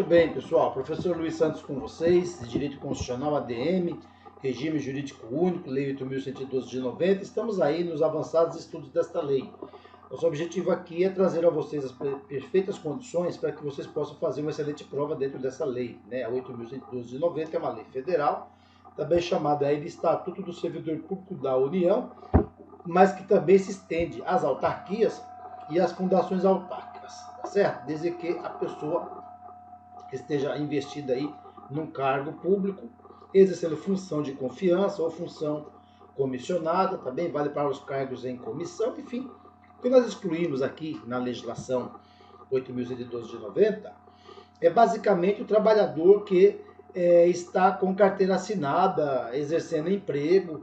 Muito bem, pessoal. Professor Luiz Santos com vocês, de Direito Constitucional, ADM, Regime Jurídico Único, Lei 8.112 de 90. Estamos aí nos avançados estudos desta lei. Nosso objetivo aqui é trazer a vocês as perfeitas condições para que vocês possam fazer uma excelente prova dentro dessa lei. A 8.112 de 90 é uma lei federal, também chamada aí de Estatuto do Servidor Público da União, mas que também se estende às autarquias e às fundações autárquicas, tá certo? Desde que a pessoa esteja investida aí num cargo público, exercendo função de confiança ou função comissionada, também vale para os cargos em comissão, enfim. O que nós excluímos aqui na legislação 8.112 de 90 é basicamente o trabalhador que está com carteira assinada, exercendo emprego,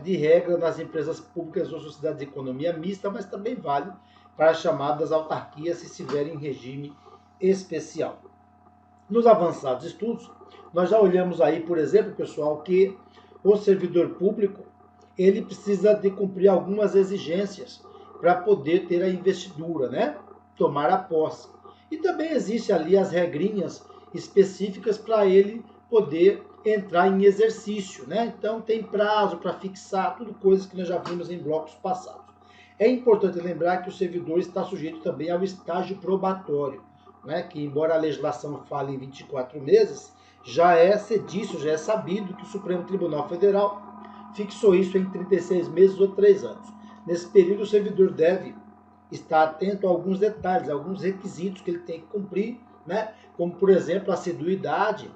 de regra nas empresas públicas ou sociedades de economia mista, mas também vale para as chamadas autarquias se estiverem em regime especial. Nos avançados estudos, nós já olhamos aí, por exemplo, pessoal, que o servidor público ele precisa de cumprir algumas exigências para poder ter a investidura, tomar a posse. E também existe ali as regrinhas específicas para ele poder entrar em exercício, Então tem prazo para fixar, tudo coisas que nós já vimos em blocos passados. É importante lembrar que o servidor está sujeito também ao estágio probatório, que embora a legislação fale em 24 meses, já é sedício, já é sabido que o Supremo Tribunal Federal fixou isso em 36 meses ou 3 anos. Nesse período, o servidor deve estar atento a alguns detalhes, a alguns requisitos que ele tem que cumprir, como, por exemplo, a assiduidade,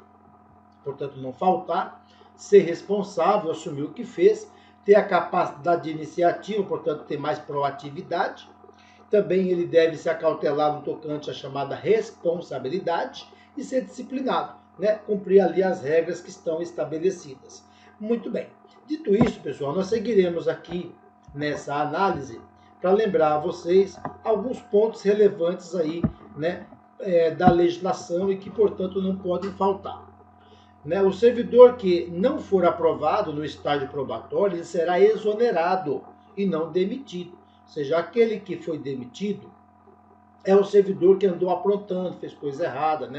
portanto, não faltar, ser responsável, assumir o que fez, ter a capacidade de iniciativa, portanto, ter mais proatividade. Também ele deve se acautelar no tocante à chamada responsabilidade e ser disciplinado, cumprir ali as regras que estão estabelecidas. Muito bem. Dito isso, pessoal, nós seguiremos aqui nessa análise para lembrar a vocês alguns pontos relevantes aí, da legislação e que, portanto, não podem faltar. O servidor que não for aprovado no estágio probatório, ele será exonerado e não demitido. Ou seja, aquele que foi demitido é o servidor que andou aprontando, fez coisa errada,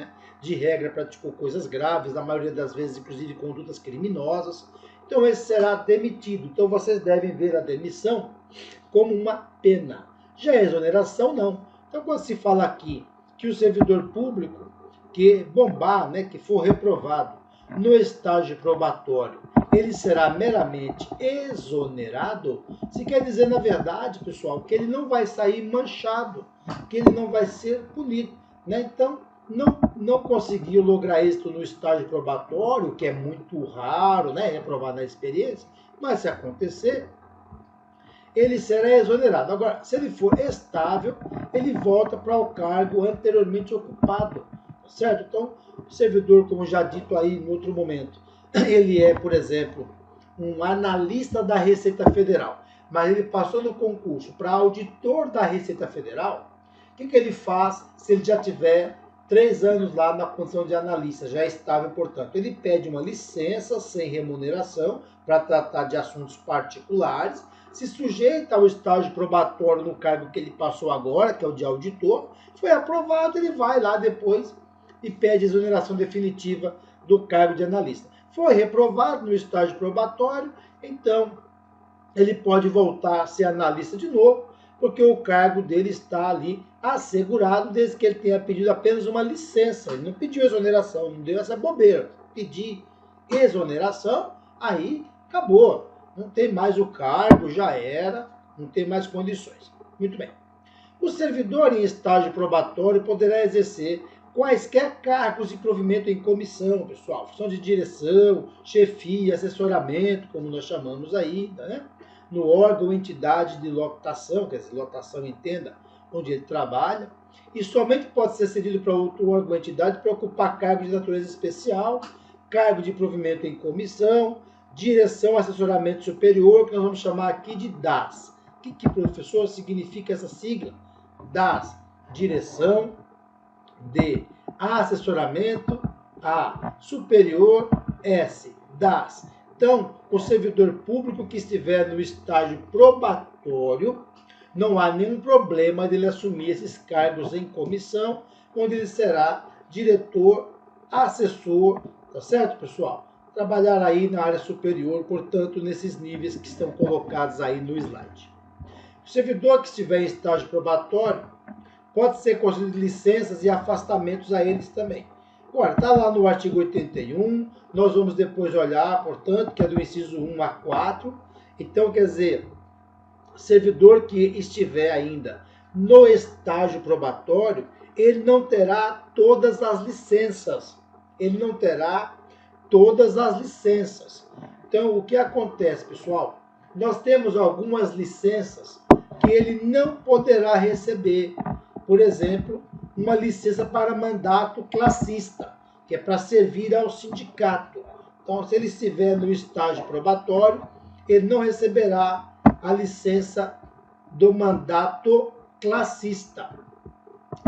de regra praticou coisas graves, na maioria das vezes, inclusive, condutas criminosas. Então, esse será demitido. Então, vocês devem ver a demissão como uma pena. Já a exoneração, não. Então, quando se fala aqui que o servidor público que bombar, que for reprovado no estágio probatório, ele será meramente exonerado, se quer dizer, na verdade, pessoal, que ele não vai sair manchado, que ele não vai ser punido. Então, não conseguiu lograr êxito no estágio probatório, que é muito raro, reprovar na experiência, mas se acontecer, ele será exonerado. Agora, se ele for estável, ele volta para o cargo anteriormente ocupado, certo? Então, o servidor, como já dito aí em outro momento, ele é, por exemplo, um analista da Receita Federal, mas ele passou no concurso para auditor da Receita Federal. O que ele faz se ele já tiver 3 anos lá na condição de analista, já estável, portanto? Ele pede uma licença sem remuneração para tratar de assuntos particulares, se sujeita ao estágio probatório no cargo que ele passou agora, que é o de auditor. Foi aprovado, ele vai lá depois e pede exoneração definitiva do cargo de analista. Foi reprovado no estágio probatório, então ele pode voltar a ser analista de novo, porque o cargo dele está ali assegurado, desde que ele tenha pedido apenas uma licença. Ele não pediu exoneração, não deu essa bobeira. Pedir exoneração, aí acabou. Não tem mais o cargo, já era, não tem mais condições. Muito bem. O servidor em estágio probatório poderá exercer quaisquer cargos de provimento em comissão, pessoal, função de direção, chefia, assessoramento, como nós chamamos aí, no órgão ou entidade de lotação, quer dizer, lotação entenda, onde ele trabalha, e somente pode ser cedido para outro órgão ou entidade para ocupar cargo de natureza especial, cargo de provimento em comissão, direção, assessoramento superior, que nós vamos chamar aqui de DAS. O que, professor, significa essa sigla? DAS, direção, D, assessoramento, A, superior, S, DAS. Então, o servidor público que estiver no estágio probatório, não há nenhum problema dele assumir esses cargos em comissão, onde ele será diretor, assessor, tá certo, pessoal? Trabalhar aí na área superior, portanto, nesses níveis que estão colocados aí no slide. O servidor que estiver em estágio probatório pode ser concedido licenças e afastamentos a eles também. Agora, está lá no artigo 81, nós vamos depois olhar, portanto, que é do inciso 1 a 4. Então, quer dizer, servidor que estiver ainda no estágio probatório, ele não terá todas as licenças. Ele não terá todas as licenças. Então, o que acontece, pessoal? Nós temos algumas licenças que ele não poderá receber. Por exemplo, uma licença para mandato classista, que é para servir ao sindicato. Então, se ele estiver no estágio probatório, ele não receberá a licença do mandato classista.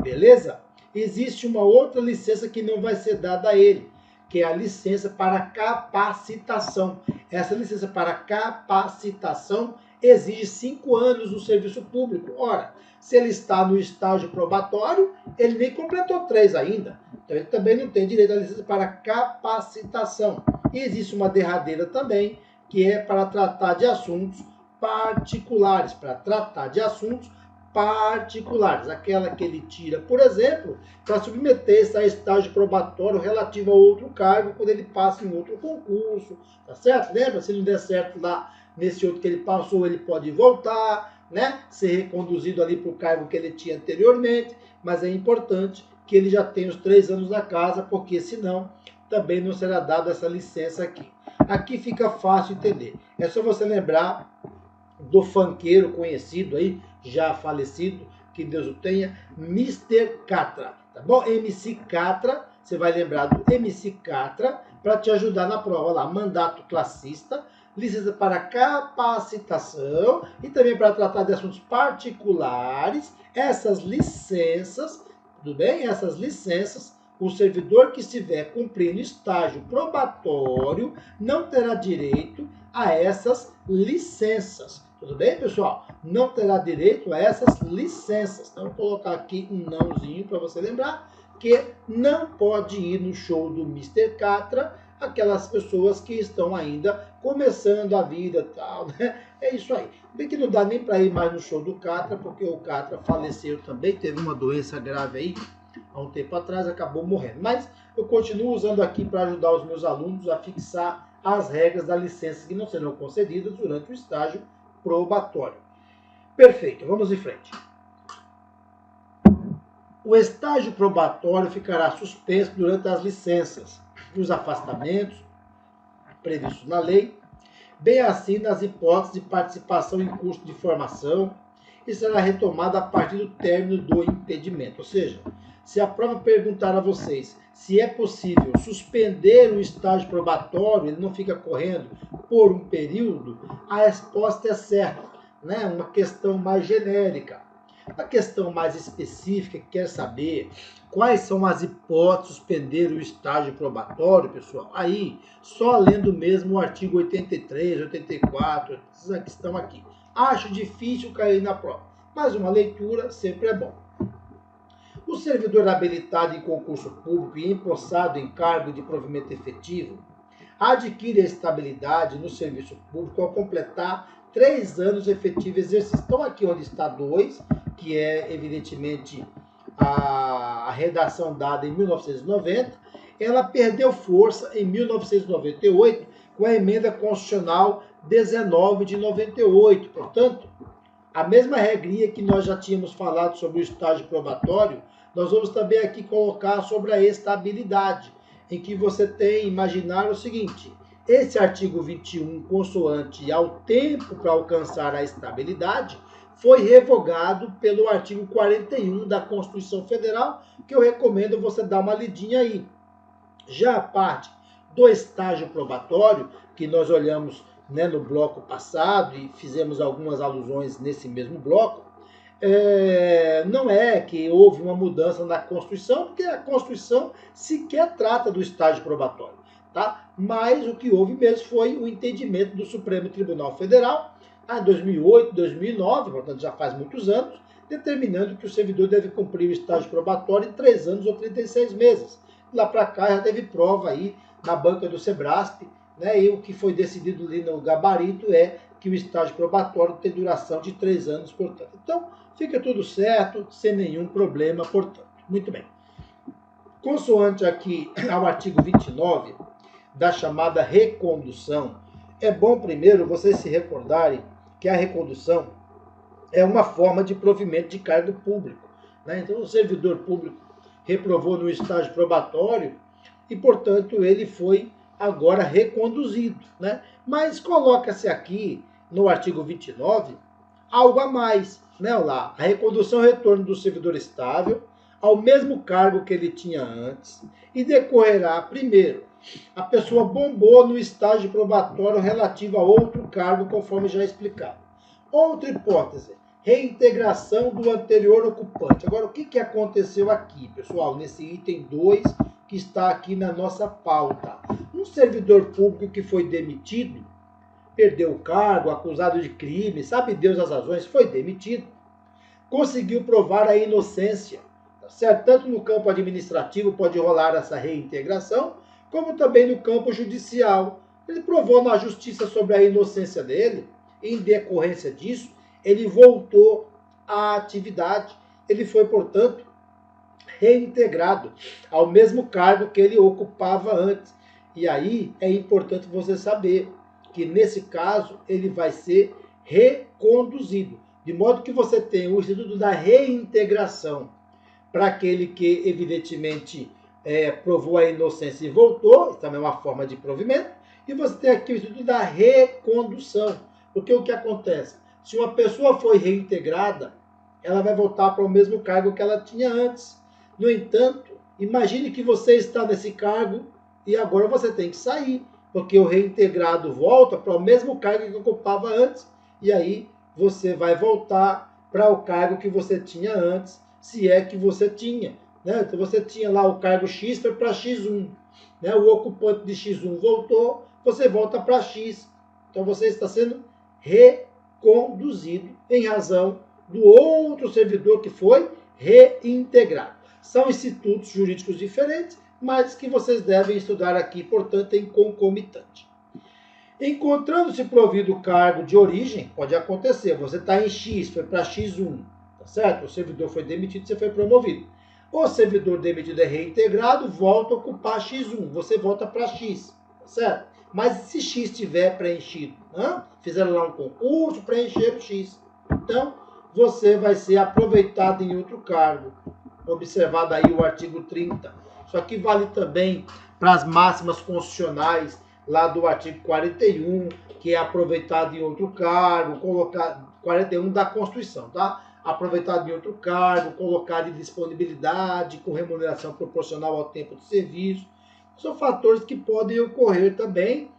Beleza? Existe uma outra licença que não vai ser dada a ele, que é a licença para capacitação. Essa licença para capacitação exige 5 anos no serviço público. Ora, se ele está no estágio probatório, ele nem completou 3 ainda. Então, ele também não tem direito à licença para capacitação. E existe uma derradeira também, que é para tratar de assuntos particulares. Para tratar de assuntos particulares. Aquela que ele tira, por exemplo, para submeter-se a estágio probatório relativo a outro cargo, quando ele passa em outro concurso. Tá certo? Lembra? Se não der certo lá nesse outro que ele passou, ele pode voltar, né? Ser reconduzido ali para o cargo que ele tinha anteriormente, mas é importante que ele já tenha os 3 anos na casa, porque senão também não será dada essa licença aqui. Aqui fica fácil entender. É só você lembrar do funkeiro conhecido aí, já falecido, que Deus o tenha, Mr. Catra, tá bom? MC Catra, você vai lembrar do MC Catra para te ajudar na prova lá, mandato classista, licença para capacitação e também para tratar de assuntos particulares. Essas licenças, tudo bem? Essas licenças, o servidor que estiver cumprindo estágio probatório não terá direito a essas licenças. Tudo bem, pessoal? Não terá direito a essas licenças. Então, vou colocar aqui um nãozinho para você lembrar que não pode ir no show do Mr. Catra aquelas pessoas que estão ainda começando a vida e tal, né? É isso aí. Bem que não dá nem para ir mais no show do Catra, porque o Catra faleceu também, teve uma doença grave aí, há um tempo atrás, acabou morrendo. Mas eu continuo usando aqui para ajudar os meus alunos a fixar as regras da licença que não serão concedidas durante o estágio probatório. Perfeito, vamos em frente. O estágio probatório ficará suspenso durante as licenças e os afastamentos previstos na lei, bem assim nas hipóteses de participação em curso de formação, e será retomada a partir do término do impedimento. Ou seja, se a prova perguntar a vocês se é possível suspender o estágio probatório, ele não fica correndo por um período, a resposta é certa, né? Uma questão mais genérica. A questão mais específica que quer saber quais são as hipóteses de suspender o estágio probatório, pessoal, aí só lendo mesmo o artigo 83, 84, esses que estão aqui. Acho difícil cair na prova, mas uma leitura sempre é bom. O servidor habilitado em concurso público e empossado em cargo de provimento efetivo adquire a estabilidade no serviço público ao completar 3 anos de efetivo exercício. Então aqui onde está 2, que é evidentemente a redação dada em 1990, ela perdeu força em 1998 com a emenda constitucional 19 de 98. Portanto, a mesma regrinha que nós já tínhamos falado sobre o estágio probatório, nós vamos também aqui colocar sobre a estabilidade, em que você tem que imaginar o seguinte: esse artigo 21, consoante ao tempo para alcançar a estabilidade, foi revogado pelo artigo 41 da Constituição Federal, que eu recomendo você dar uma lidinha aí. Já a parte do estágio probatório, que nós olhamos, né, no bloco passado e fizemos algumas alusões nesse mesmo bloco, não é que houve uma mudança na Constituição, porque a Constituição sequer trata do estágio probatório, tá? Mas o que houve mesmo foi o entendimento do Supremo Tribunal Federal, em 2008, 2009, portanto já faz muitos anos, determinando que o servidor deve cumprir o estágio probatório em 3 anos ou 36 meses. Lá para cá já teve prova aí na banca do Sebrasp, né? E o que foi decidido ali no gabarito é que o estágio probatório tem duração de 3 anos, portanto. Então, fica tudo certo, sem nenhum problema, portanto. Muito bem. Consoante aqui ao artigo 29 da chamada recondução, é bom primeiro vocês se recordarem que a recondução é uma forma de provimento de cargo público, né? Então, o servidor público reprovou no estágio probatório e, portanto, ele foi agora reconduzido, né? Mas coloca-se aqui no artigo 29 algo a mais, né? Olha lá, a recondução e retorno do servidor estável ao mesmo cargo que ele tinha antes e decorrerá, primeiro, a pessoa bombou no estágio probatório relativo a outro cargo, conforme já explicado. Outra hipótese, reintegração do anterior ocupante. Agora, o que aconteceu aqui, pessoal, nesse item 2 que está aqui na nossa pauta? Um servidor público que foi demitido, perdeu o cargo, acusado de crime, sabe Deus as razões, foi demitido, conseguiu provar a inocência, tá certo? Tanto no campo administrativo pode rolar essa reintegração, como também no campo judicial. Ele provou na justiça sobre a inocência dele, em decorrência disso, ele voltou à atividade. Ele foi, portanto, reintegrado ao mesmo cargo que ele ocupava antes. E aí é importante você saber que, nesse caso, ele vai ser reconduzido. De modo que você tem o instituto da reintegração para aquele que, evidentemente, provou a inocência e voltou, isso também é uma forma de provimento, e você tem aqui o instituto da recondução. Porque o que acontece? Se uma pessoa foi reintegrada, ela vai voltar para o mesmo cargo que ela tinha antes. No entanto, imagine que você está nesse cargo e agora você tem que sair, porque o reintegrado volta para o mesmo cargo que ocupava antes, e aí você vai voltar para o cargo que você tinha antes, se é que você tinha, né? Então você tinha lá o cargo X, foi para X1, né? O ocupante de X1 voltou, você volta para X. Então você está sendo reconduzido em razão do outro servidor que foi reintegrado. São institutos jurídicos diferentes, mas que vocês devem estudar aqui, portanto, em concomitante. Encontrando-se provido o cargo de origem, pode acontecer, você está em X, foi para X1, tá certo? O servidor foi demitido, você foi promovido. O servidor demitido é reintegrado, volta a ocupar X1, você volta para X, tá certo? Mas se X estiver preenchido, né? Fizeram lá um concurso, preencheram X. Então, você vai ser aproveitado em outro cargo. Observado aí o artigo 30. Isso aqui vale também para as máximas constitucionais lá do artigo 41, que é aproveitado em outro cargo, colocado 41 da Constituição, tá? Aproveitado em outro cargo, colocado em disponibilidade, com remuneração proporcional ao tempo de serviço. São fatores que podem ocorrer também,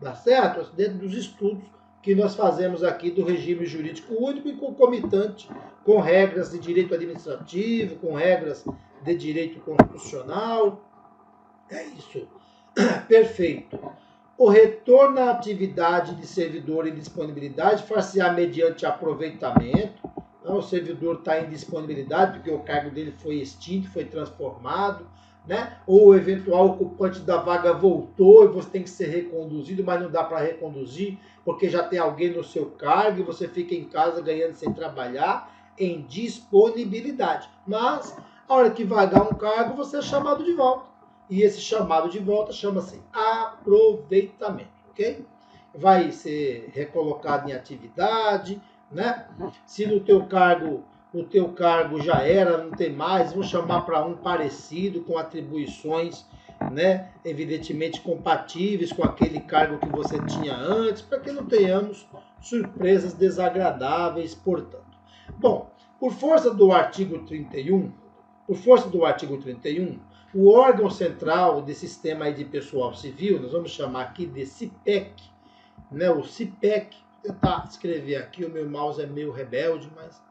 tá certo? Dentro dos estudos que nós fazemos aqui do regime jurídico único e concomitante com regras de direito administrativo, com regras de direito constitucional. É isso. Perfeito. O retorno à atividade de servidor em disponibilidade far-se-á mediante aproveitamento. Então, o servidor está em disponibilidade porque o cargo dele foi extinto, foi transformado, né? Ou o eventual ocupante da vaga voltou e você tem que ser reconduzido, mas não dá para reconduzir porque já tem alguém no seu cargo e você fica em casa ganhando sem trabalhar, em disponibilidade. Mas, a hora que vagar um cargo, você é chamado de volta. E esse chamado de volta chama-se aproveitamento, ok? Vai ser recolocado em atividade, né? Se no teu cargo, o teu cargo já era, não tem mais, vão chamar para um parecido, com atribuições, né? Evidentemente compatíveis com aquele cargo que você tinha antes, para que não tenhamos surpresas desagradáveis, portanto. Bom, por força do artigo 31, o órgão central de sistema de pessoal civil, nós vamos chamar aqui de CIPEC, né? O CIPEC, vou tentar escrever aqui, o meu mouse é meio rebelde, mas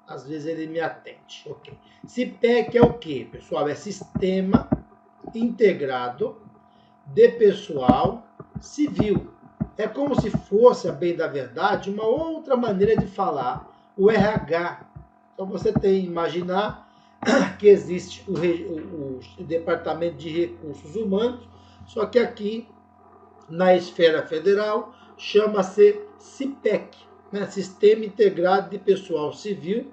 às vezes ele me atende. Ok. CIPEC é o quê, pessoal? É Sistema Integrado de Pessoal Civil. É como se fosse, a bem da verdade, uma outra maneira de falar o RH, Então você tem que imaginar que existe o Departamento de Recursos Humanos, só que aqui na esfera federal chama-se CIPEC, né? Sistema Integrado de Pessoal Civil,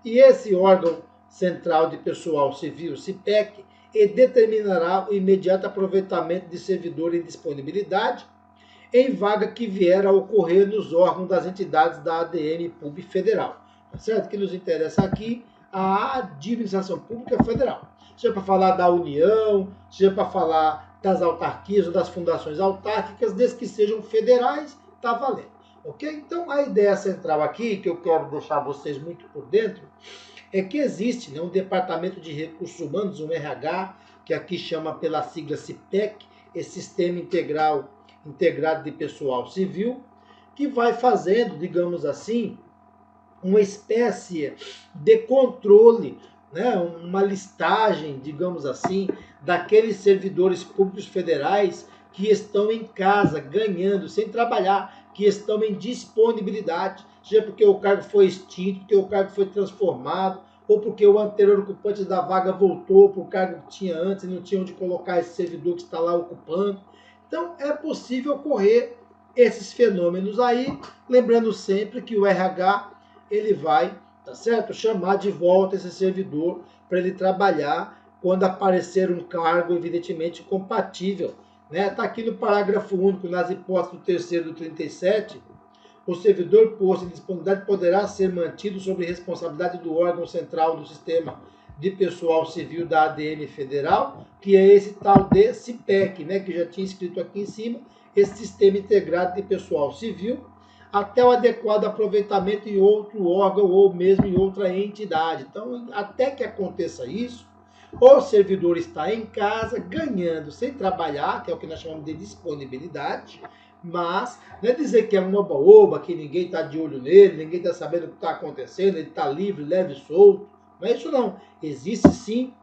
e esse órgão central de pessoal civil, CIPEC, determinará o imediato aproveitamento de servidor em disponibilidade em vaga que vier a ocorrer nos órgãos das entidades da ADM Pub Federal. Tá certo? Que nos interessa aqui a administração pública federal. Seja para falar da União, seja para falar das autarquias ou das fundações autárquicas, desde que sejam federais, está valendo. Ok? Então a ideia central aqui, que eu quero deixar vocês muito por dentro, é que existe, né, um Departamento de Recursos Humanos, um RH, que aqui chama pela sigla CIPEC, esse Sistema Integrado de Pessoal Civil, que vai fazendo, digamos assim, uma espécie de controle, né, uma listagem, digamos assim, daqueles servidores públicos federais que estão em casa, ganhando, sem trabalhar, que estão em disponibilidade, seja porque o cargo foi extinto, porque o cargo foi transformado, ou porque o anterior ocupante da vaga voltou para o cargo que tinha antes e não tinha onde colocar esse servidor que está lá ocupando. Então, é possível ocorrer esses fenômenos aí, lembrando sempre que o RH ele vai, tá certo, chamar de volta esse servidor para ele trabalhar quando aparecer um cargo evidentemente compatível. Está aqui no parágrafo único, nas hipóteses do 3º do 37, o servidor posto em disponibilidade poderá ser mantido sob responsabilidade do órgão central do sistema de pessoal civil da ADM Federal, que é esse tal de CIPEC, né, que já tinha escrito aqui em cima, esse Sistema Integrado de Pessoal Civil, até o adequado aproveitamento em outro órgão ou mesmo em outra entidade. Então, até que aconteça isso, o servidor está em casa, ganhando sem trabalhar, que é o que nós chamamos de disponibilidade, mas não é dizer que é um oba-oba, que ninguém está de olho nele, ninguém está sabendo o que está acontecendo, ele está livre, leve e solto. Não é isso não. Existe sim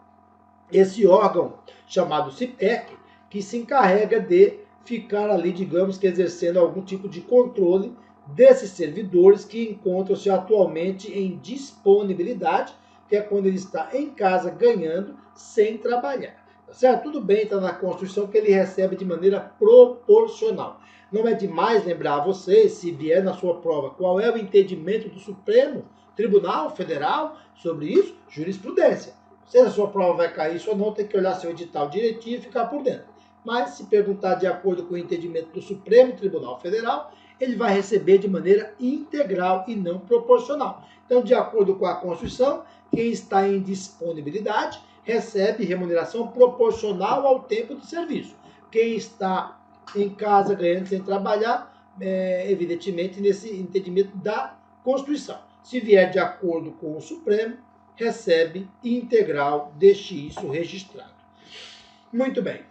esse órgão chamado CIPEC, que se encarrega de ficar ali, digamos que exercendo algum tipo de controle desses servidores que encontram-se atualmente em disponibilidade, que é quando ele está em casa ganhando sem trabalhar. Tá certo? Tudo bem, está na Constituição que ele recebe de maneira proporcional. Não é demais lembrar a vocês, se vier na sua prova, qual é o entendimento do Supremo Tribunal Federal sobre isso? Jurisprudência. Se a sua prova vai cair isso ou não, tem que olhar seu edital direitinho e ficar por dentro. Mas se perguntar de acordo com o entendimento do Supremo Tribunal Federal, ele vai receber de maneira integral e não proporcional. Então, de acordo com a Constituição, quem está em disponibilidade recebe remuneração proporcional ao tempo de serviço. Quem está em casa ganhando sem trabalhar, evidentemente nesse entendimento da Constituição. Se vier de acordo com o Supremo, recebe integral, deixe isso registrado. Muito bem.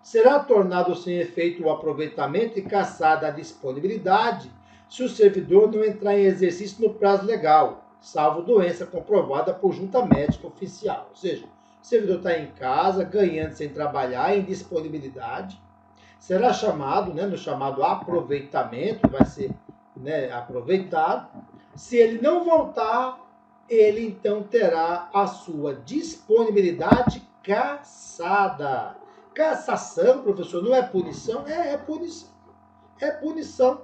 Será tornado sem efeito o aproveitamento e cassada a disponibilidade se o servidor não entrar em exercício no prazo legal, salvo doença comprovada por junta médica oficial. Ou seja, o servidor está em casa, ganhando sem trabalhar, em disponibilidade, será chamado, no chamado aproveitamento, vai ser aproveitado. Se ele não voltar, ele então terá a sua disponibilidade cassada. Cassação, professor, não é punição? É punição. É punição,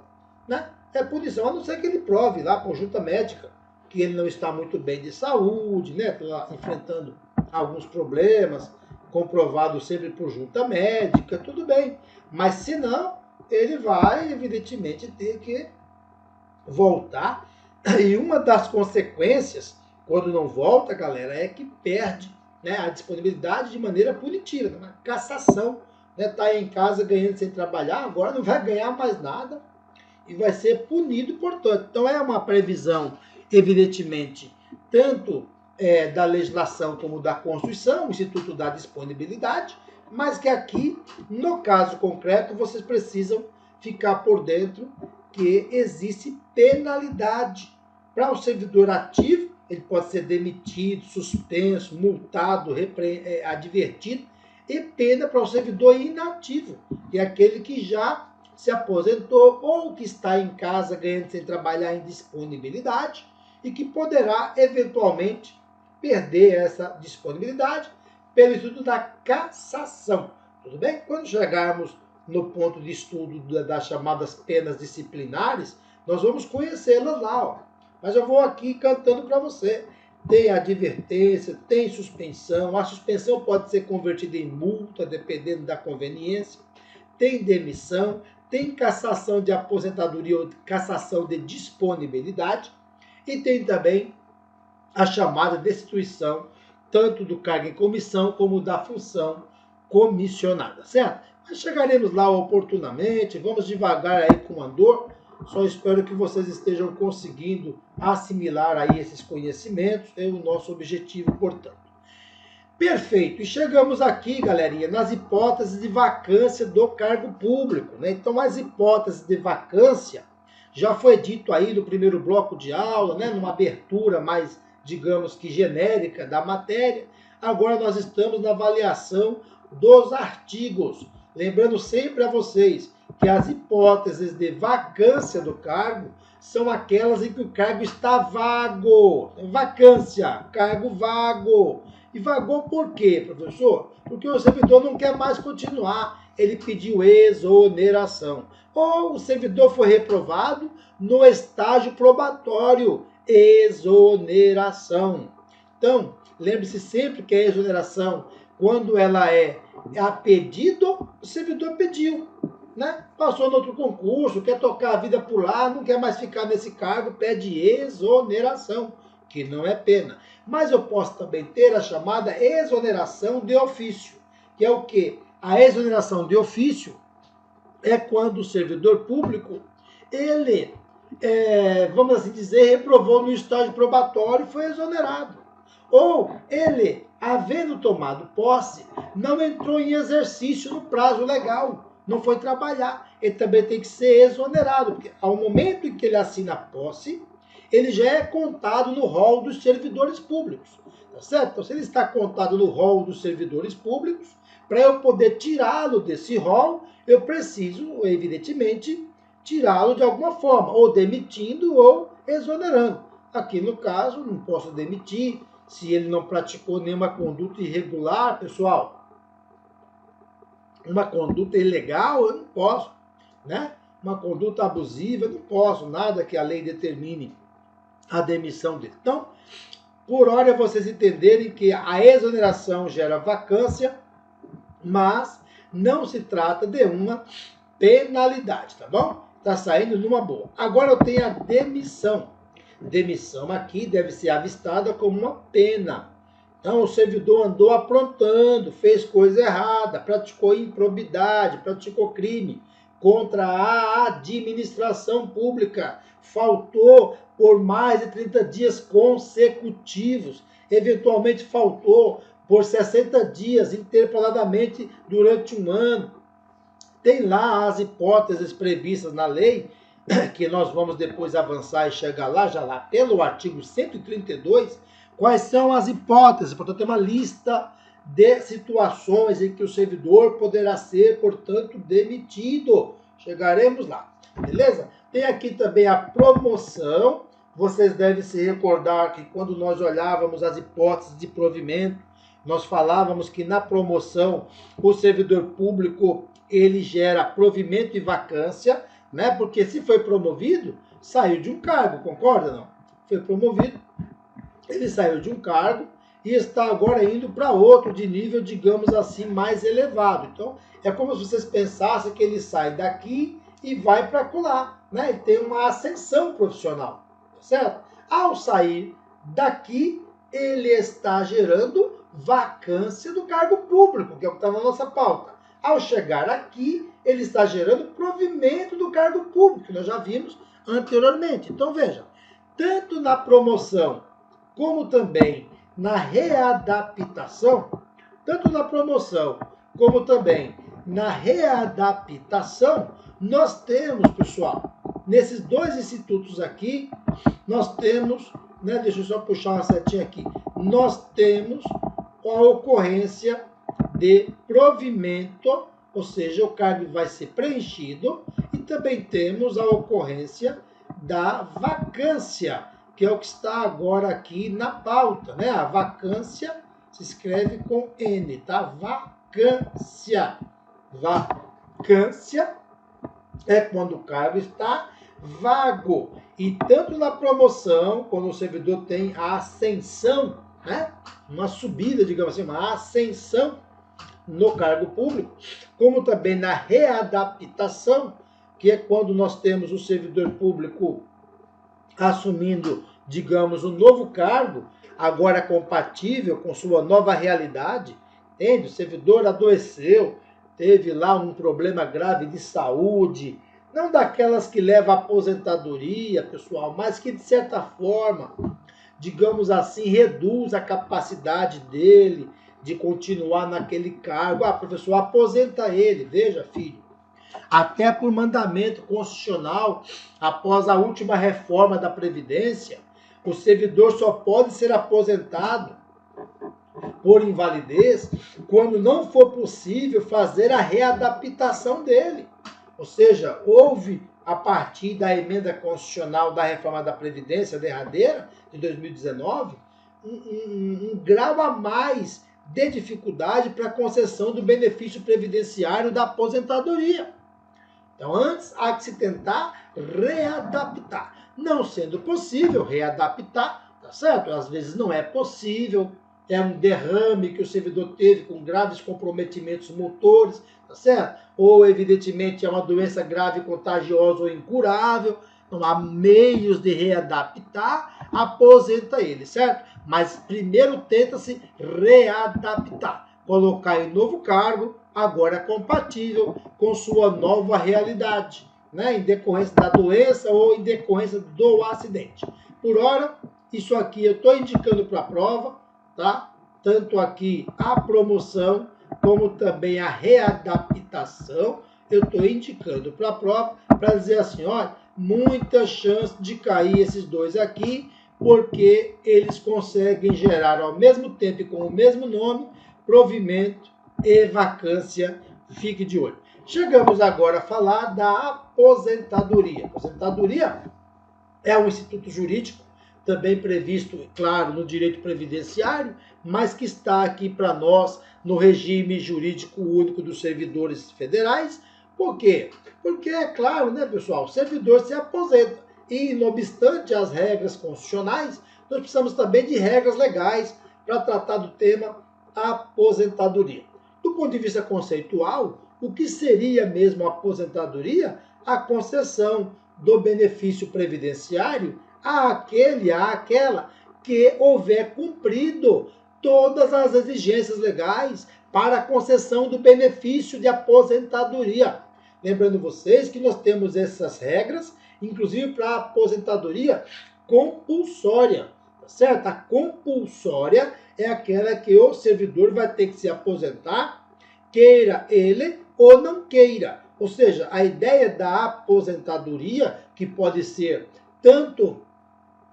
né? É punição, a não ser que ele prove lá por junta médica que ele não está muito bem de saúde, está enfrentando alguns problemas, comprovado sempre por junta médica, tudo bem. Mas se não, ele vai, evidentemente, ter que voltar. E uma das consequências, quando não volta, galera, é que perde a disponibilidade de maneira punitiva, uma cassação. Tá em casa ganhando sem trabalhar, agora não vai ganhar mais nada e vai ser punido, portanto. Então é uma previsão, evidentemente, tanto da legislação como da Constituição, o Instituto da Disponibilidade, mas que aqui, no caso concreto, vocês precisam ficar por dentro que existe penalidade para o servidor ativo. Ele pode ser demitido, suspenso, multado, advertido, e pena para o servidor inativo, que é aquele que já se aposentou ou que está em casa ganhando sem trabalhar em disponibilidade e que poderá eventualmente perder essa disponibilidade pelo estudo da cassação. Tudo bem? Quando chegarmos no ponto de estudo das chamadas penas disciplinares, nós vamos conhecê-las lá, ó. Mas eu vou aqui cantando para você. Tem advertência, tem suspensão. A suspensão pode ser convertida em multa, dependendo da conveniência. Tem demissão, tem cassação de aposentadoria ou cassação de disponibilidade. E tem também a chamada destituição, tanto do cargo em comissão como da função comissionada, certo? Mas chegaremos lá oportunamente, vamos devagar aí com andor. Só espero que vocês estejam conseguindo assimilar aí esses conhecimentos, é o nosso objetivo, portanto. Perfeito, e chegamos aqui, galerinha, nas hipóteses de vacância do cargo público, né? Então, as hipóteses de vacância já foi dito aí no primeiro bloco de aula, né? Numa abertura mais, digamos que genérica da matéria. Agora nós estamos na avaliação dos artigos. Lembrando sempre a vocês que as hipóteses de vacância do cargo são aquelas em que o cargo está vago. Vacância, cargo vago. E vagou por quê, professor? Porque o servidor não quer mais continuar. Ele pediu exoneração. Ou o servidor foi reprovado no estágio probatório. Exoneração. Então, lembre-se sempre que a exoneração, quando ela é a pedido, o servidor pediu, né? Passou no outro concurso, quer tocar a vida por lá, não quer mais ficar nesse cargo, pede exoneração, que não é pena. Mas eu posso também ter a chamada exoneração de ofício, que é o quê? A exoneração de ofício é quando o servidor público, ele, vamos assim dizer, reprovou no estágio probatório e foi exonerado. Ou ele, havendo tomado posse, não entrou em exercício no prazo legal, não foi trabalhar. Ele também tem que ser exonerado, porque ao momento em que ele assina a posse, ele já é contado no rol dos servidores públicos, tá certo? Então, se ele está contado no rol dos servidores públicos, para eu poder tirá-lo desse rol, eu preciso, evidentemente, tirá-lo de alguma forma, ou demitindo ou exonerando. Aqui, no caso, não posso demitir se ele não praticou nenhuma conduta irregular, pessoal. Uma conduta ilegal, eu não posso, né? Uma conduta abusiva, eu não posso, nada que a lei determine a demissão dele. Então, por hora vocês entenderem que a exoneração gera vacância, mas não se trata de uma penalidade, tá bom? Tá saindo numa boa. Agora eu tenho a demissão. Demissão aqui deve ser avistada como uma pena. Então, o servidor andou aprontando, fez coisa errada, praticou improbidade, praticou crime contra a administração pública, faltou por mais de 30 dias consecutivos, eventualmente faltou por 60 dias intervaladamente durante um ano. Tem lá as hipóteses previstas na lei, que nós vamos depois avançar e chegar lá, já lá pelo artigo 132, quais são as hipóteses. Portanto, tem uma lista de situações em que o servidor poderá ser, portanto, demitido. Chegaremos lá, beleza? Tem aqui também a promoção. Vocês devem se recordar que quando nós olhávamos as hipóteses de provimento, nós falávamos que na promoção o servidor público ele gera provimento e vacância, né? Porque se foi promovido, saiu de um cargo, concorda não? Foi promovido, ele saiu de um cargo e está agora indo para outro de nível, digamos assim, mais elevado. Então, é como se vocês pensassem que ele sai daqui e vai para acolá, né? Ele tem uma ascensão profissional, certo? Ao sair daqui, ele está gerando vacância do cargo público, que é o que está na nossa pauta. Ao chegar aqui, ele está gerando provimento do cargo público, que nós já vimos anteriormente. Então, veja, tanto na promoção como também na readaptação, tanto na promoção como também na readaptação, nós temos, pessoal, nesses dois institutos aqui, nós temos, né, deixa eu só puxar uma setinha aqui, nós temos a ocorrência de provimento, ou seja, o cargo vai ser preenchido, e também temos a ocorrência da vacância, que é o que está agora aqui na pauta, né? A vacância se escreve com N, tá? Vacância. Vacância é quando o cargo está vago. E tanto na promoção, quando o servidor tem a ascensão, né? Uma subida, digamos assim, uma ascensão no cargo público, como também na readaptação, que é quando nós temos o servidor público assumindo, digamos, um novo cargo, agora compatível com sua nova realidade, entende? O servidor adoeceu, teve lá um problema grave de saúde, não daquelas que levam à aposentadoria, pessoal, mas que de certa forma, digamos assim, reduz a capacidade dele de continuar naquele cargo. Ah, professor, aposenta ele. Veja, filho, até por mandamento constitucional, após a última reforma da Previdência, o servidor só pode ser aposentado por invalidez quando não for possível fazer a readaptação dele. Ou seja, houve, a partir da emenda constitucional da reforma da Previdência derradeira, de 2019, um grau a mais de dificuldade para a concessão do benefício previdenciário da aposentadoria. Então, antes há que se tentar readaptar. Não sendo possível readaptar, tá certo? Às vezes não é possível, é um derrame que o servidor teve com graves comprometimentos motores, tá certo? Ou, evidentemente, é uma doença grave, contagiosa ou incurável. Não há meios de readaptar, aposenta ele, certo? Mas primeiro tenta-se readaptar, colocar em novo cargo, agora compatível com sua nova realidade, né? Em decorrência da doença ou em decorrência do acidente. Por ora, isso aqui eu estou indicando para a prova, tá? Tanto aqui a promoção, como também a readaptação, eu estou indicando para a prova, para dizer assim, olha, muita chance de cair esses dois aqui, porque eles conseguem gerar ao mesmo tempo e com o mesmo nome, provimento e vacância. Fique de olho. Chegamos agora a falar da aposentadoria. Aposentadoria é um instituto jurídico, também previsto, claro, no direito previdenciário, mas que está aqui para nós no regime jurídico único dos servidores federais. Por quê? Porque, é claro, né, pessoal, o servidor se aposenta. E, não obstante as regras constitucionais, nós precisamos também de regras legais para tratar do tema aposentadoria. Do ponto de vista conceitual, o que seria mesmo a aposentadoria? A concessão do benefício previdenciário àquela que houver cumprido todas as exigências legais para a concessão do benefício de aposentadoria. Lembrando vocês que nós temos essas regras, inclusive para a aposentadoria compulsória, tá certo? A compulsória é aquela que o servidor vai ter que se aposentar, queira ele ou não queira. Ou seja, a ideia da aposentadoria, que pode ser tanto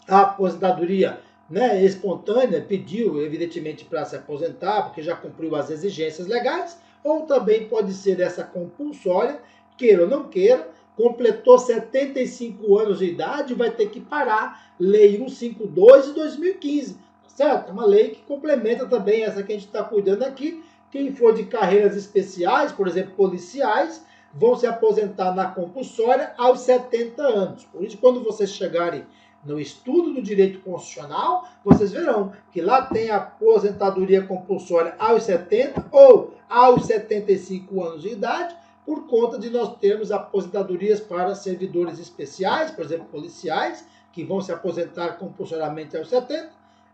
a aposentadoria, né, espontânea, pediu evidentemente para se aposentar, porque já cumpriu as exigências legais, ou também pode ser essa compulsória, queira ou não queira, completou 75 anos de idade, vai ter que parar. Lei 152 de 2015, tá certo? É uma lei que complementa também essa que a gente está cuidando aqui. Quem for de carreiras especiais, por exemplo, policiais, vão se aposentar na compulsória aos 70 anos. Por isso, quando vocês chegarem no estudo do direito constitucional, vocês verão que lá tem a aposentadoria compulsória aos 70 ou aos 75 anos de idade, por conta de nós termos aposentadorias para servidores especiais, por exemplo, policiais, que vão se aposentar compulsoriamente aos 70,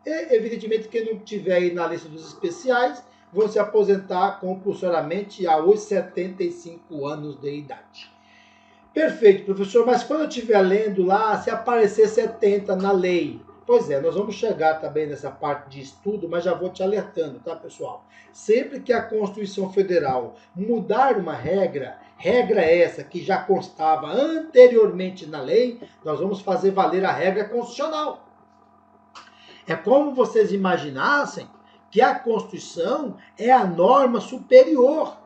e, evidentemente, quem não estiver aí na lista dos especiais, vão se aposentar compulsoriamente aos 75 anos de idade. Perfeito, professor, mas quando eu estiver lendo lá, se aparecer 70 na lei, pois é, nós vamos chegar também nessa parte de estudo, mas já vou te alertando, tá, pessoal? Sempre que a Constituição Federal mudar uma regra essa que já constava anteriormente na lei, nós vamos fazer valer a regra constitucional. É como vocês imaginassem que a Constituição é a norma superior,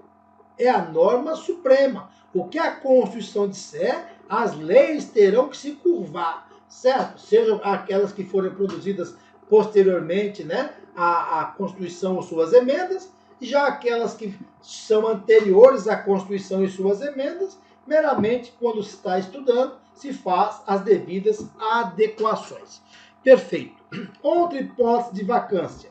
é a norma suprema. O que a Constituição disser, as leis terão que se curvar. certo? Sejam aquelas que forem produzidas posteriormente, né, à Constituição ou suas emendas, e já aquelas que são anteriores à Constituição e suas emendas, meramente quando se está estudando, se faz as devidas adequações. Perfeito. Outra hipótese de vacância.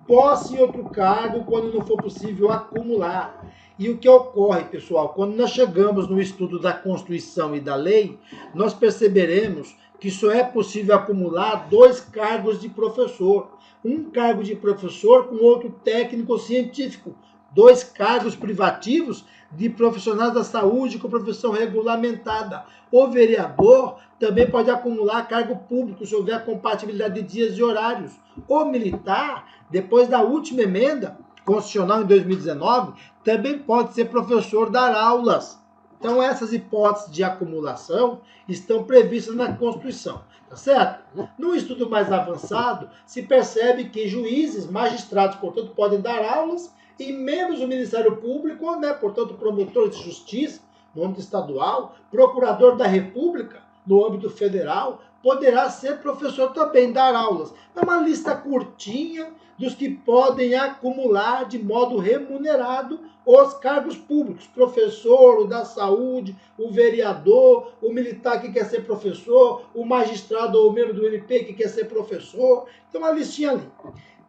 Posse em outro cargo quando não for possível acumular. E o que ocorre, pessoal, quando nós chegamos no estudo da Constituição e da lei, nós perceberemos que só é possível acumular 2 cargos de professor. Um cargo de professor com outro técnico científico. 2 cargos privativos de profissionais da saúde com profissão regulamentada. O vereador também pode acumular cargo público se houver compatibilidade de dias e horários. O militar, depois da última emenda constitucional em 2019, também pode ser professor, dar aulas. Então essas hipóteses de acumulação estão previstas na Constituição, tá certo? No estudo mais avançado, se percebe que juízes, magistrados, portanto, podem dar aulas e membros do Ministério Público, né, portanto, promotores de justiça no âmbito estadual, procurador da República no âmbito federal, poderá ser professor também, dar aulas. É uma lista curtinha dos que podem acumular de modo remunerado os cargos públicos. Professor, o da saúde, o vereador, o militar que quer ser professor, o magistrado ou o membro do MP que quer ser professor. Então, uma listinha ali.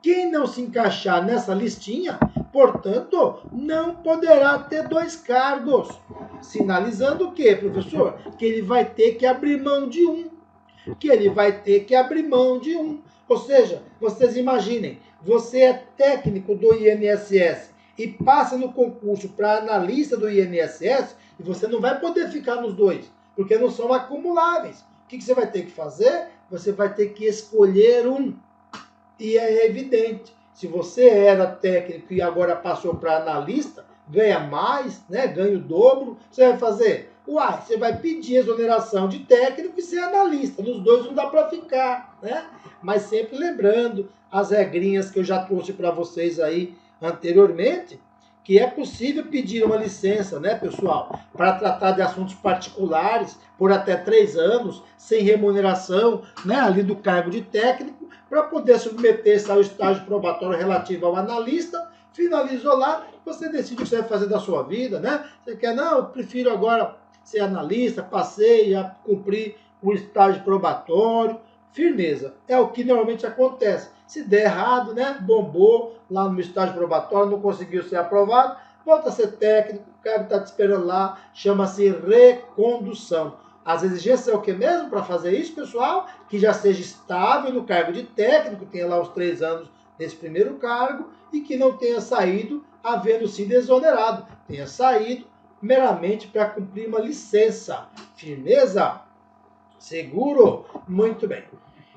Quem não se encaixar nessa listinha, portanto, não poderá ter 2 cargos. Sinalizando o quê, professor? Que ele vai ter que abrir mão de um. Ou seja, vocês imaginem, você é técnico do INSS e passa no concurso para analista do INSS e você não vai poder ficar nos 2, porque não são acumuláveis. O que você vai ter que fazer? Você vai ter que escolher um. E é evidente, se você era técnico e agora passou para analista, ganha mais, né? Ganha o dobro, você vai fazer? Uai, você vai pedir exoneração de técnico e ser analista. Nos 2 não dá para ficar, né? Mas sempre lembrando as regrinhas que eu já trouxe para vocês aí anteriormente, que é possível pedir uma licença, né, pessoal, para tratar de assuntos particulares por até 3 anos, sem remuneração, né, ali do cargo de técnico, para poder submeter-se ao estágio probatório relativo ao analista. Finalizou lá, você decide o que você vai fazer da sua vida, né? Você quer, não, eu prefiro agora ser analista, passei a cumprir o estágio probatório. Firmeza, é o que normalmente acontece. Se der errado, né, bombou lá no estágio probatório, não conseguiu ser aprovado, volta a ser técnico, o cara está te esperando lá, chama-se recondução. As exigências é o que mesmo para fazer isso, pessoal? Que já seja estável no cargo de técnico, tenha lá os 3 anos nesse primeiro cargo e que não tenha saído havendo sido exonerado, tenha saído meramente para cumprir uma licença. Firmeza? Seguro? Muito bem.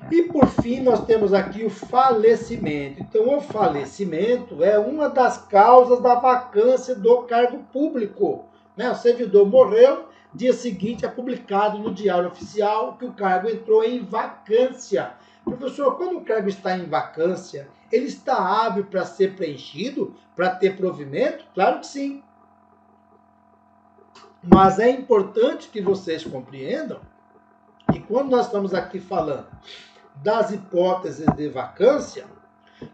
E por fim, nós temos aqui o falecimento. Então, o falecimento é uma das causas da vacância do cargo público, né? O servidor morreu, dia seguinte é publicado no Diário Oficial que o cargo entrou em vacância. Professor, quando o cargo está em vacância, ele está hábil para ser preenchido, para ter provimento? Claro que sim. Mas é importante que vocês compreendam que quando nós estamos aqui falando das hipóteses de vacância,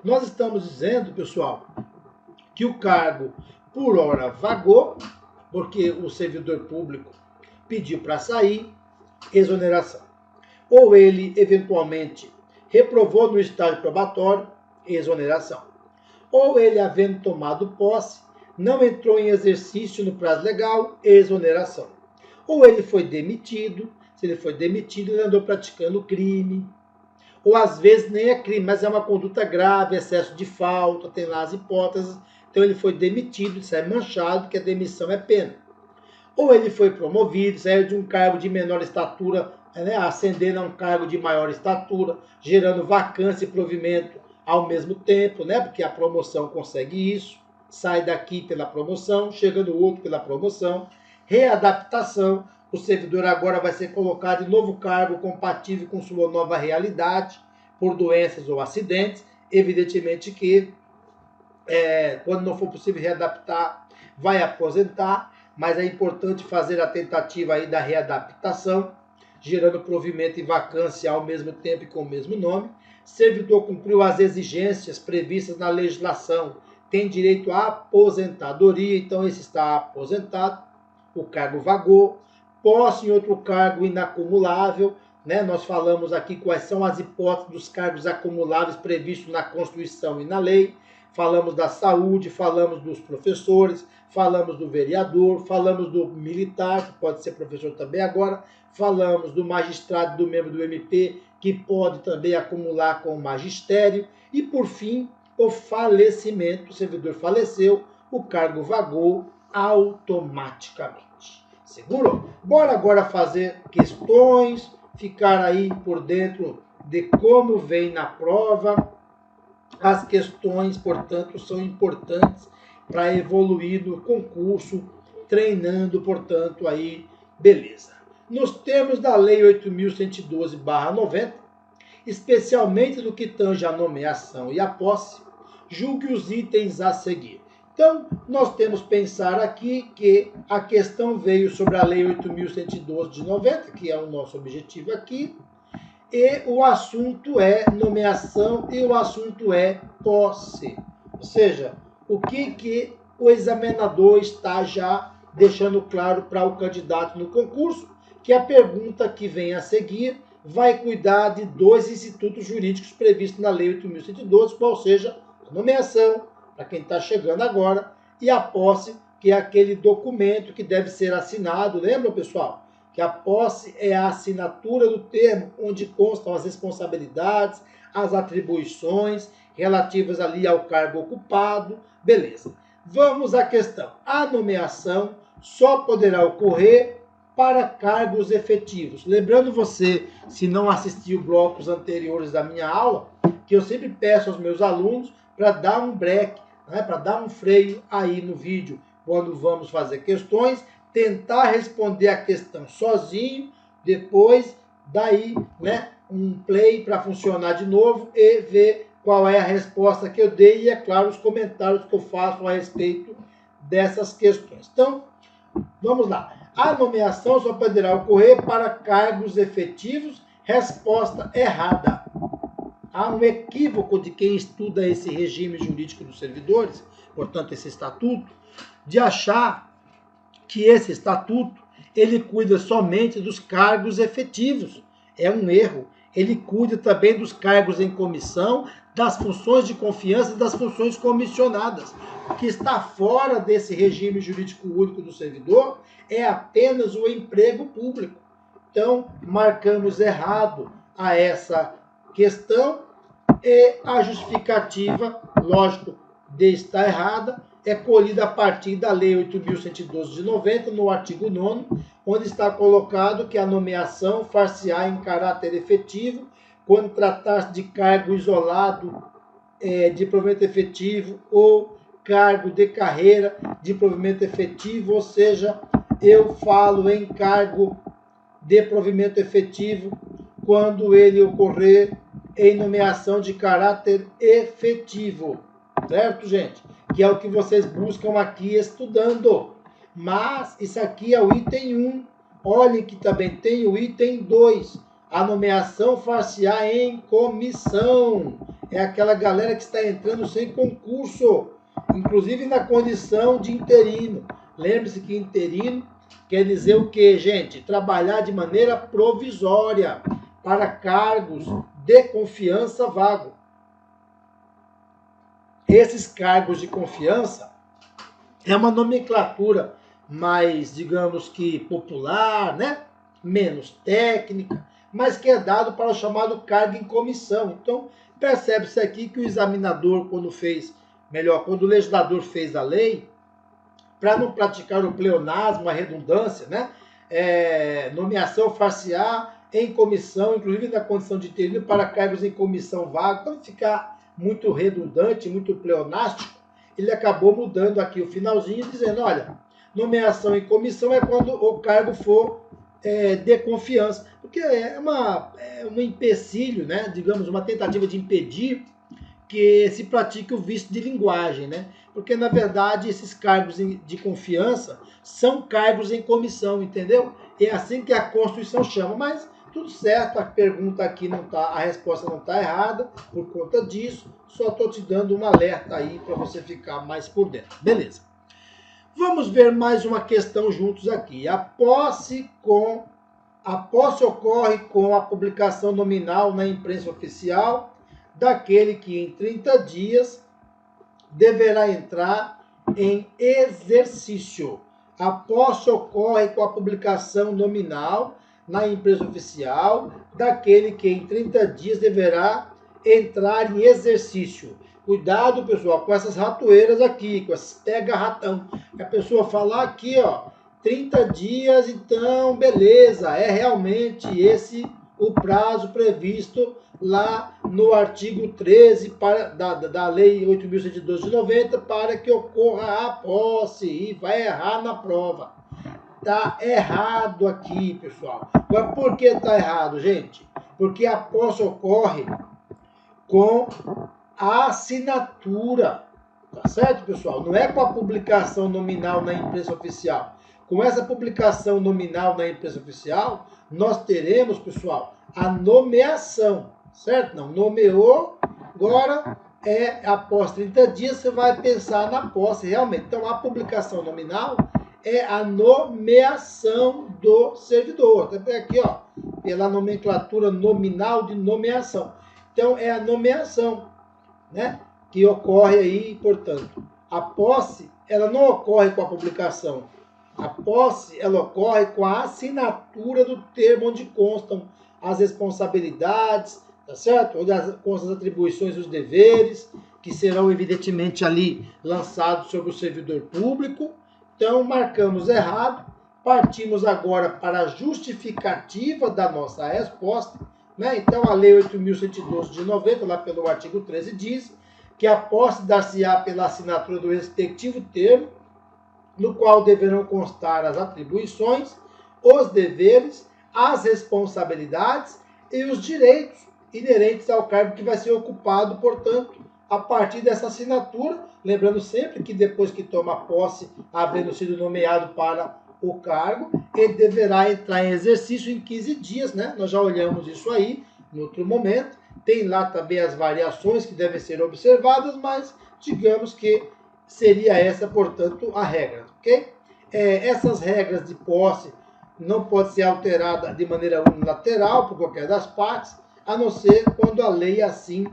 nós estamos dizendo, pessoal, que o cargo por hora vagou, porque o servidor público pediu para sair, exoneração. Ou ele, eventualmente, reprovou no estágio probatório, exoneração. Ou ele, havendo tomado posse, não entrou em exercício no prazo legal, exoneração. Ou ele foi demitido, se ele foi demitido, ele andou praticando crime. Ou às vezes nem é crime, mas é uma conduta grave, excesso de falta, tem lá as hipóteses. Então ele foi demitido, isso é manchado, porque a demissão é pena. Ou ele foi promovido, saiu de um cargo de menor estatura, né, ascendendo a um cargo de maior estatura, gerando vacância e provimento ao mesmo tempo, né, porque a promoção consegue isso. Sai daqui pela promoção, chega no outro pela promoção. Readaptação. O servidor agora vai ser colocado em novo cargo compatível com sua nova realidade, por doenças ou acidentes. Evidentemente que, quando não for possível readaptar, vai aposentar, mas é importante fazer a tentativa aí da readaptação. gerando provimento e vacância ao mesmo tempo e com o mesmo nome. Servidor cumpriu as exigências previstas na legislação, tem direito à aposentadoria, então esse está aposentado, o cargo vagou. Posse em outro cargo inacumulável, né? Nós falamos aqui quais são as hipóteses dos cargos acumuláveis previstos na Constituição e na lei. Falamos da saúde, falamos dos professores, falamos do vereador, falamos do militar, que pode ser professor também agora, falamos do magistrado, do membro do MP, que pode também acumular com o magistério, e por fim, o falecimento, o servidor faleceu, o cargo vagou automaticamente. Seguro? Bora agora fazer questões, ficar aí por dentro de como vem na prova. As questões, portanto, são importantes para evoluir no concurso, treinando, portanto, aí, beleza. Nos termos da Lei 8.112/90, especialmente no que tange a nomeação e a posse, julgue os itens a seguir. Então, nós temos que pensar aqui que a questão veio sobre a Lei 8.112/90, que é o nosso objetivo aqui, e o assunto é nomeação e o assunto é posse. Ou seja, o que o examinador está já deixando claro para o candidato no concurso, que a pergunta que vem a seguir vai cuidar de dois institutos jurídicos previstos na Lei 8.112, qual seja a nomeação, para quem está chegando agora, e a posse, que é aquele documento que deve ser assinado. Lembra, pessoal? Que a posse é a assinatura do termo onde constam as responsabilidades, as atribuições relativas ali ao cargo ocupado. Beleza. Vamos à questão. A nomeação só poderá ocorrer para cargos efetivos. Lembrando você, se não assistiu blocos anteriores da minha aula, que eu sempre peço aos meus alunos para dar um break, né, para dar um freio aí no vídeo, quando vamos fazer questões, tentar responder a questão sozinho, depois daí, né, um play para funcionar de novo e ver qual é a resposta que eu dei e, é claro, os comentários que eu faço a respeito dessas questões. Então, vamos lá. A nomeação só poderá ocorrer para cargos efetivos. Resposta errada. Há um equívoco de quem estuda esse regime jurídico dos servidores, portanto, esse estatuto, de achar que esse estatuto ele cuida somente dos cargos efetivos. É um erro. Ele cuida também dos cargos em comissão, das funções de confiança e das funções comissionadas. O que está fora desse regime jurídico único do servidor é apenas o emprego público. Então, marcamos errado a essa questão e a justificativa, lógico, de estar errada, é colhida a partir da Lei 8.112/90, no artigo 9º, onde está colocado que a nomeação far-se-á em caráter efetivo quando tratar-se de cargo isolado de provimento efetivo ou cargo de carreira de provimento efetivo, ou seja, eu falo em cargo de provimento efetivo quando ele ocorrer em nomeação de caráter efetivo, certo, gente? Que é o que vocês buscam aqui estudando. Mas isso aqui é o item 1. Olhem que também tem o item 2. A nomeação far-se-á em comissão. É aquela galera que está entrando sem concurso, inclusive na condição de interino. Lembre-se que interino quer dizer o quê, gente? Trabalhar de maneira provisória para cargos de confiança vago. Esses cargos de confiança é uma nomenclatura mais, digamos que popular, né? Menos técnica, mas que é dado para o chamado cargo em comissão. Então, percebe-se aqui que o examinador, quando o legislador fez a lei, para não praticar o pleonasmo, a redundância, né? Nomeação far-se-á em comissão, inclusive na condição de interino, para cargos em comissão vaga, para não ficar muito redundante, muito pleonástico, ele acabou mudando aqui o finalzinho, dizendo, olha, nomeação em comissão é quando o cargo for de confiança, porque é um empecilho, né? Digamos, uma tentativa de impedir que se pratique o vício de linguagem, né? Porque, na verdade, esses cargos de confiança são cargos em comissão, entendeu? É assim que a Constituição chama, mas tudo certo, a pergunta aqui não tá, a resposta não está errada por conta disso, só estou te dando um alerta aí para você ficar mais por dentro. Beleza. Vamos ver mais uma questão juntos aqui. A posse ocorre com a publicação nominal na imprensa oficial daquele que em 30 dias deverá entrar em exercício. A posse ocorre com a publicação nominal na imprensa oficial daquele que em 30 dias deverá entrar em exercício. Cuidado, pessoal, com essas ratoeiras aqui, com esses pega-ratão. A pessoa fala aqui, ó, 30 dias, então, beleza, é realmente esse o prazo previsto lá no artigo 13 da Lei 8.112 de 90 para que ocorra a posse e vai errar na prova. Tá errado aqui, pessoal. Mas por que tá errado, gente? Porque a posse ocorre com a assinatura, tá certo, pessoal? Não é com a publicação nominal na imprensa oficial. Com essa publicação nominal na imprensa oficial, nós teremos, pessoal, a nomeação, certo? Não, nomeou, agora após 30 dias você vai pensar na posse realmente. Então, a publicação nominal é a nomeação do servidor. Até aqui, ó, pela nomenclatura nominal de nomeação. Então, é a nomeação, né, que ocorre aí, portanto. A posse, ela não ocorre com a publicação. A posse, ela ocorre com a assinatura do termo onde constam as responsabilidades, tá certo? Onde constam as atribuições e os deveres, que serão evidentemente ali lançados sobre o servidor público. Então, marcamos errado. Partimos agora para a justificativa da nossa resposta, né? Então, a Lei 8.112 de 90, lá pelo artigo 13, diz que a posse dar-se-á pela assinatura do respectivo termo, no qual deverão constar as atribuições, os deveres, as responsabilidades e os direitos inerentes ao cargo que vai ser ocupado, portanto, a partir dessa assinatura. Lembrando sempre que depois que toma posse, havendo sido nomeado para o cargo, ele deverá entrar em exercício em 15 dias, né? Nós já olhamos isso aí no outro momento. Tem lá também as variações que devem ser observadas, mas digamos que seria essa, portanto, a regra, ok? Essas regras de posse não podem ser alteradas de maneira unilateral por qualquer das partes, a não ser quando a lei assim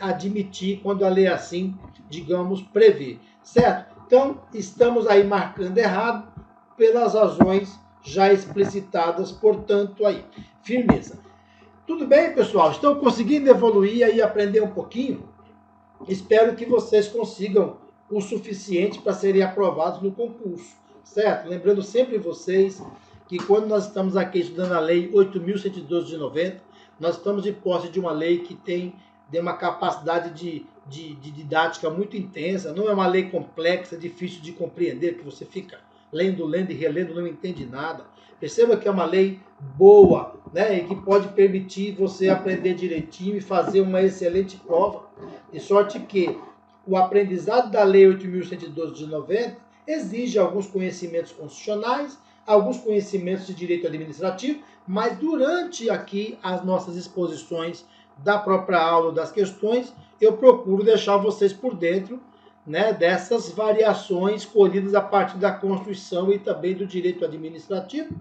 admitir, quando a lei assim, digamos, prevê, certo? Então, estamos aí marcando errado pelas razões já explicitadas, portanto, aí. Firmeza. Tudo bem, pessoal? Estão conseguindo evoluir aí, aprender um pouquinho? Espero que vocês consigam o suficiente para serem aprovados no concurso, certo? Lembrando sempre vocês que quando nós estamos aqui estudando a Lei 8.112 de 90, nós estamos de posse de uma lei que tem uma capacidade de didática muito intensa, não é uma lei complexa, difícil de compreender, que você fica lendo e relendo, não entende nada. Perceba que é uma lei boa, né, e que pode permitir você aprender direitinho e fazer uma excelente prova, de sorte que o aprendizado da Lei 8.112 de 90 exige alguns conhecimentos constitucionais, alguns conhecimentos de direito administrativo, mas durante aqui as nossas exposições da própria aula, das questões, eu procuro deixar vocês por dentro, né, dessas variações colhidas a partir da Constituição e também do direito administrativo.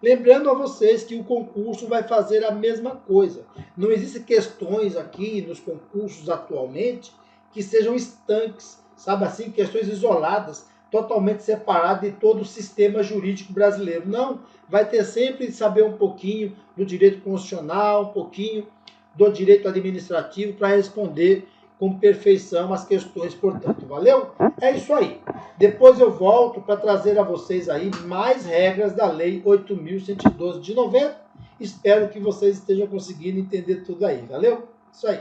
Lembrando a vocês que o concurso vai fazer a mesma coisa. Não existem questões aqui nos concursos atualmente que sejam estanques, sabe assim, questões isoladas, totalmente separadas de todo o sistema jurídico brasileiro. Não, vai ter sempre que saber um pouquinho do direito constitucional, um pouquinho do direito administrativo para responder com perfeição as questões, portanto. Valeu? É isso aí. Depois eu volto para trazer a vocês aí mais regras da Lei 8.112 de 90. Espero que vocês estejam conseguindo entender tudo aí. Valeu? Isso aí.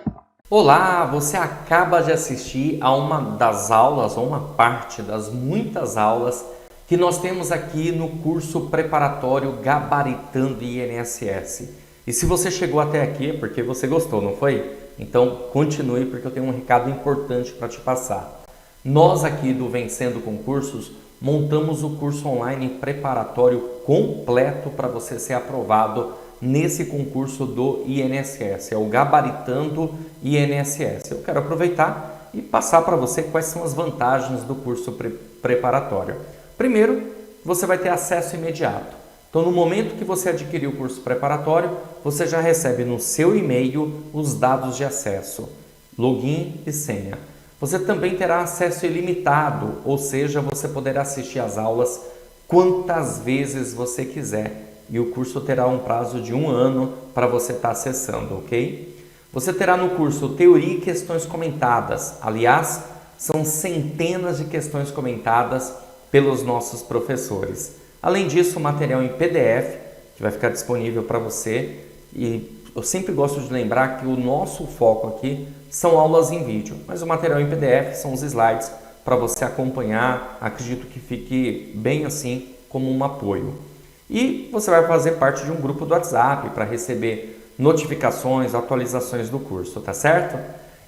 Olá, você acaba de assistir a uma das aulas, ou uma parte das muitas aulas que nós temos aqui no curso preparatório Gabaritando INSS. E se você chegou até aqui é porque você gostou, não foi? Então continue, porque eu tenho um recado importante para te passar. Nós aqui do Vencendo Concursos montamos o curso online preparatório completo para você ser aprovado nesse concurso do INSS, é o Gabaritando INSS. Eu quero aproveitar e passar para você quais são as vantagens do curso preparatório. Primeiro, você vai ter acesso imediato. Então, no momento que você adquirir o curso preparatório, você já recebe no seu e-mail os dados de acesso, login e senha. Você também terá acesso ilimitado, ou seja, você poderá assistir às aulas quantas vezes você quiser. E o curso terá um prazo de 1 ano para você estar acessando, ok? Você terá no curso teoria e questões comentadas. Aliás, são centenas de questões comentadas pelos nossos professores. Além disso, material em PDF, que vai ficar disponível para você. E eu sempre gosto de lembrar que o nosso foco aqui são aulas em vídeo, mas o material em PDF são os slides para você acompanhar. Acredito que fique bem assim como um apoio. E você vai fazer parte de um grupo do WhatsApp para receber notificações, atualizações do curso, tá certo?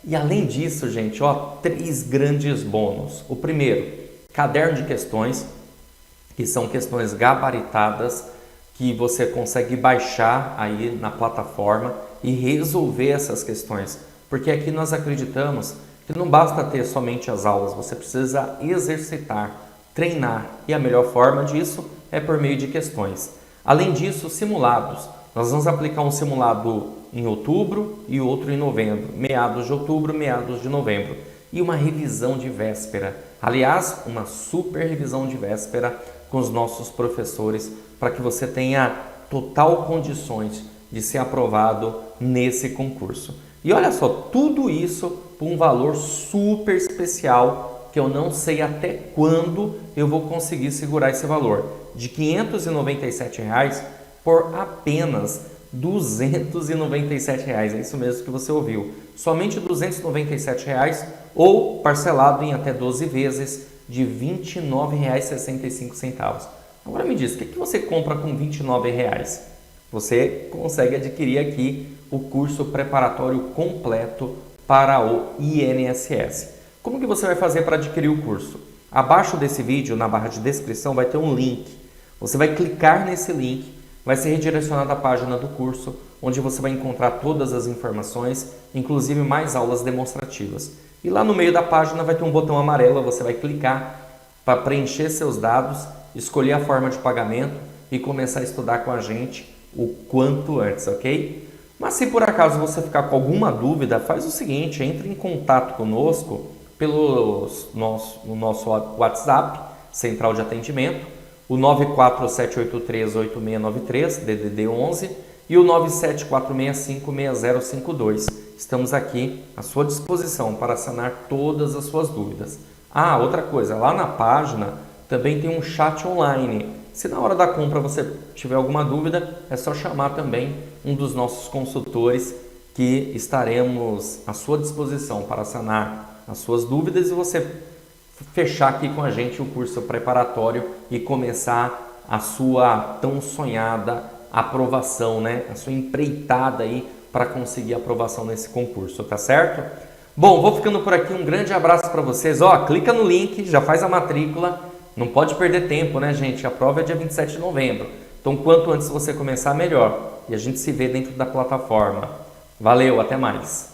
E além disso, gente, ó, 3 grandes bônus. O primeiro, caderno de questões, que são questões gabaritadas que você consegue baixar aí na plataforma e resolver essas questões. Porque aqui nós acreditamos que não basta ter somente as aulas, você precisa exercitar, treinar, e a melhor forma disso é por meio de questões. Além disso, simulados. Nós vamos aplicar um simulado em outubro e outro em novembro, meados de outubro, meados de novembro. E uma revisão de véspera. Aliás, uma super revisão de véspera com os nossos professores para que você tenha total condições de ser aprovado nesse concurso. E olha só, tudo isso por um valor super especial que eu não sei até quando eu vou conseguir segurar esse valor, de R$ 597 por apenas R$ 297. É isso mesmo que você ouviu. Somente R$ 297 ou parcelado em até 12 vezes de R$ 29,65. Agora me diz, o que você compra com R$ 29? Você consegue adquirir aqui o curso preparatório completo para o INSS. Como que você vai fazer para adquirir o curso? Abaixo desse vídeo, na barra de descrição, vai ter um link. Você vai clicar nesse link, vai ser redirecionado à página do curso, onde você vai encontrar todas as informações, inclusive mais aulas demonstrativas. E lá no meio da página vai ter um botão amarelo, você vai clicar para preencher seus dados, escolher a forma de pagamento e começar a estudar com a gente o quanto antes, ok? Mas se por acaso você ficar com alguma dúvida, faz o seguinte, entre em contato conosco pelo nosso WhatsApp, Central de Atendimento, o 947838693, DDD 11, e o 974656052. Estamos aqui à sua disposição para sanar todas as suas dúvidas. Ah, outra coisa, lá na página também tem um chat online. Se na hora da compra você tiver alguma dúvida, é só chamar também um dos nossos consultores que estaremos à sua disposição para sanar as suas dúvidas e você fechar aqui com a gente o curso preparatório e começar a sua tão sonhada aprovação, né? A sua empreitada aí para conseguir aprovação nesse concurso, tá certo? Bom, vou ficando por aqui, um grande abraço para vocês. Ó, clica no link, já faz a matrícula, não pode perder tempo, né, gente? A prova é dia 27 de novembro, então quanto antes você começar, melhor. E a gente se vê dentro da plataforma. Valeu, até mais!